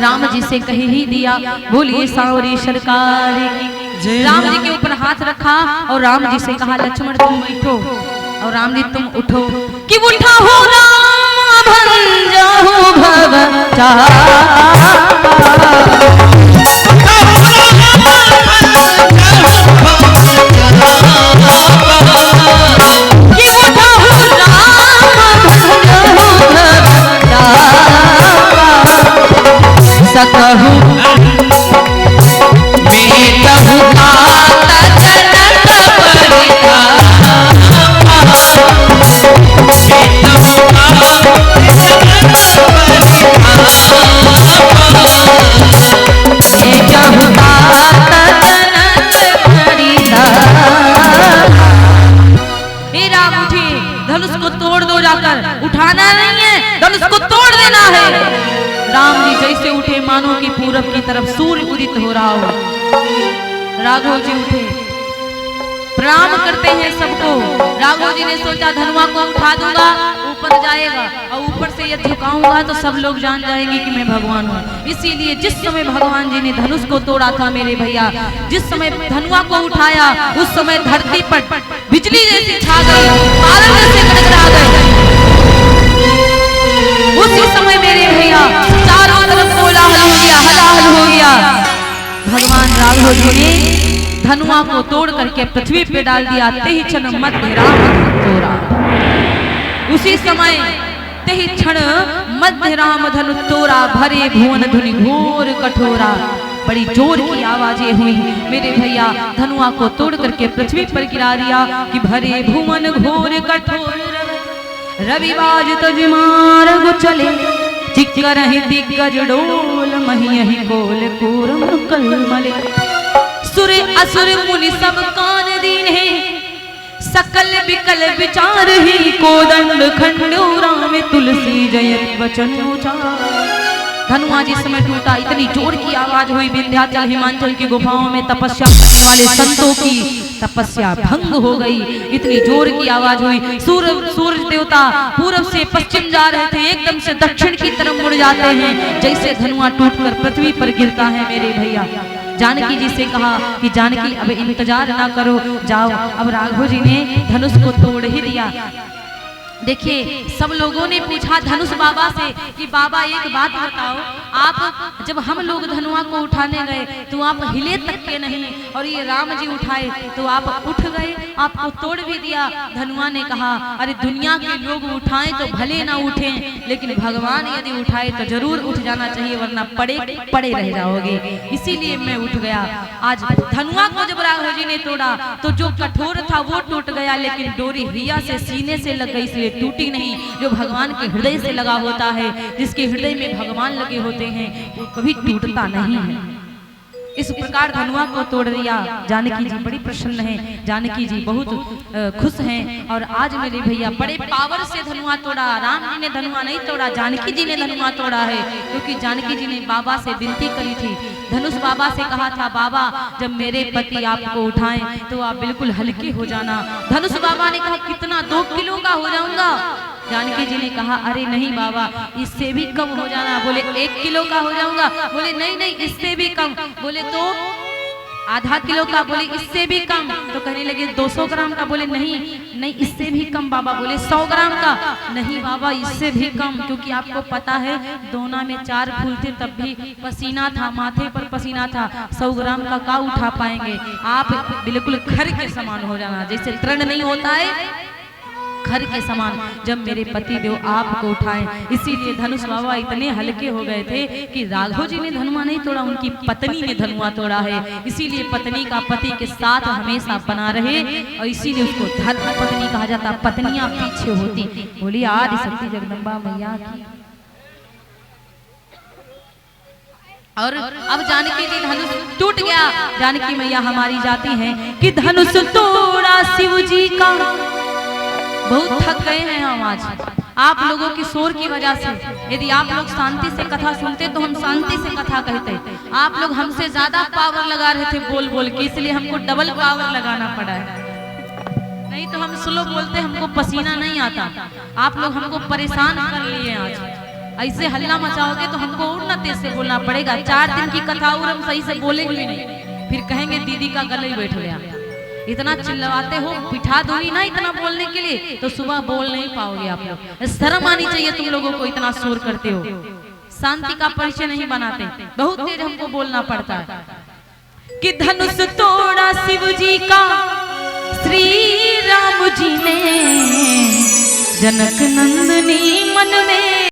राम जी से कह ही दिया, बोलिए सांवरी सरकार की। राम जी के ऊपर हाथ रखा और राम जी से कहा, लक्ष्मण तुम बैठो और राम जी तुम उठो। कि उठा हो राम भंजहु भवचार, सकहु बेतहु कात जनक परिताप, बेतहु कात जनक परिताप। हे राम उठे, धनुष को तोड़ दो, जाकर उठाना नहीं है, धनुष को तोड़ देना है। राम जी जैसे उठे मानो कि पूरब की तरफ सूर्य उदित हो रहा हो। राघव जी उठे, प्रणाम करते हैं सबको। राघव जी ने सोचा धनुआ को उठा दूंगा, ऊपर जाएगा और ऊपर से ये झुकाऊंगा तो सब लोग जान जाएंगे कि मैं भगवान हूँ। इसीलिए जिस समय भगवान जी ने धनुष को तोड़ा था मेरे भैया, जिस समय धनुआ को उठाया उस समय धरती पर बिजली जैसी छा गई, बादल जैसे गड़गड़ा गए। उसी समय मेरे भैया चारों तरफ कोलाहल हो गया, हलाहल हो गया। भगवान राघव जी ने धनुआ को तोड़ करके पृथ्वी पे डाल दिया। तेहि क्षण मध्य राम तोड़ा, उसी समय तेहि क्षण मध्य राम धनु तोड़ा, भरे भुवन धुनि घोर कठोरा। बड़ी जोर की आवाजें हुई मेरे भैया, धनुआ को तोड़ करके पृथ्वी पर गिरा दिया कि भरे भुवन घोर कठोर। रविवाज तजमार गो चले, चिक्कर ही दिग्गज डोल, महियहि कोल कूरम कलमले। सुर असुर मुनि सब कान दीने, सकल विकल विचार ही कोदंड खंडो, राम तुलसी जयति वचन उचार। धनुआ जिस समय टूटा, इतनी जोर की आवाज हुई, विंध्याचल हिमाचल की गुफाओं में तपस्या करने वाले संतों की तपस्या भंग हो गई। इतनी जोर की आवाज हुई, सूरज देवता पूरब से पश्चिम जा रहे थे, एकदम से दक्षिण की तरफ मुड़ जाते हैं, जैसे धनुआ टूटकर पृथ्वी पर गिरता है मेरे भैया। जानकी जी से कहा कि जानकी अब इंतजार ना करो, जाओ। अब राघव जी ने धनुष को तोड़ ही दिया। देखिए सब लोगों ने पूछा धनुष बाबा से कि बाबा एक बात बताओ, आप जब हम लोग धनुआ को उठाने गए तो आप हिले तक के नहीं, और ये राम जी उठाए तो आप उठ गए, आपको तोड़ भी दिया। धनुआ ने कहा, अरे दुनिया के लोग उठाएं तो भले ना उठें, लेकिन भगवान यदि उठाए तो जरूर उठ जाना चाहिए, वरना पड़े रह जाओगे। इसीलिए मैं उठ गया। आज धनुआ को जब राघव जी ने तोड़ा तो जो कठोर था वो टूट गया, लेकिन डोरी हिया से सीने से लग गई, इसलिए टूटी नहीं। जो भगवान के हृदय से लगा होता है, जिसके हृदय में भगवान लगे होते हैं, वो कभी टूटता नहीं है। इस प्रकार धनुआ को तोड़ दिया। जानकी जी बड़ी प्रसन्न हैं, जानकी जी बहुत खुश हैं। और आज मेरे भैया बड़े पावर से धनुआ तोड़ा। राम जी ने धनुआ नहीं तोड़ा, जानकी जी ने धनुआ तोड़ा है, क्योंकि जानकी जी ने बाबा से विनती करी थी। धनुष बाबा से कहा था, बाबा जब मेरे पति आपको उठाएं तो आप बिल्कुल हल्के हो जाना। धनुष बाबा ने कहा, कितना 2 किलो का हो जाऊंगा? जानकी जी ने कहा, अरे नहीं बाबा, इससे भी कम हो जाना। बोले 1 किलो का हो जाऊंगा? बोले नहीं नहीं, इससे भी कम। बोले तो आधा किलो का? बोले इससे भी कम। तो कहने लगे 200 ग्राम का? बोले नहीं नहीं, इससे भी कम बाबा। बोले 100 ग्राम का? नहीं बाबा, इससे भी कम, क्योंकि आपको पता है दोना में 4 फूल थे, तब भी पसीना था, माथे पर पसीना था। 100 ग्राम का उठा पाएंगे आप? बिल्कुल खर के समान हो जाना, जैसे तृण नहीं होता है, खर के समान जब मेरे पति देव आपको उठाएं। इसीलिए धनुष बाबा इतने हल्के हो गए थे कि राघव जी ने धनुआ नहीं तोड़ा, उनकी पत्नी ने धनुआ तोड़ा है। इसीलिए पत्नी का पति के साथ हमेशा बना रहे, और इसीलिए उसको धर्म पत्नी कहा जाता। पत्नियां पीछे होती। बोली आदि शक्ति जगदम्बा मैया की। और अब जानकी जी धनुष टूट गया। जानकी मैया हमारी जाती हैं कि धनुष तोड़ा शिव जी का। बहुत थक गए हैं हम आज आप लोगों की शोर की वजह से। यदि आप लोग शांति से कथा सुनते तो हम शांति से कथा कहते। आप लोग हमसे ज्यादा पावर लगा रहे थे बोल बोल के, इसलिए हमको डबल पावर लगाना पड़ा है। नहीं तो हम स्लो बोलते, हमको पसीना नहीं आता। आप लोग हमको परेशान कर लिए आज। ऐसे हल्ला मचाओगे तो हमको और ना तेज से बोलना पड़ेगा। 4 दिन की कथा और हम सही से बोलेंगे भी नहीं, फिर कहेंगे दीदी का गले ही बैठ गया। इतना चिल्लाते हो, बिठा दूंगी ना इतना बोलने के लिए तो सुबह बोल नहीं पाओगे आप लोग। शर्म आनी चाहिए तुम लोगों को, इतना शोर करते हो, शांति का परिचय नहीं बनाते, बहुत तेज हमको बोलना पड़ता है। कि धनुष तोड़ा शिव जी का श्री राम जी ने, जनक नंदनी मन में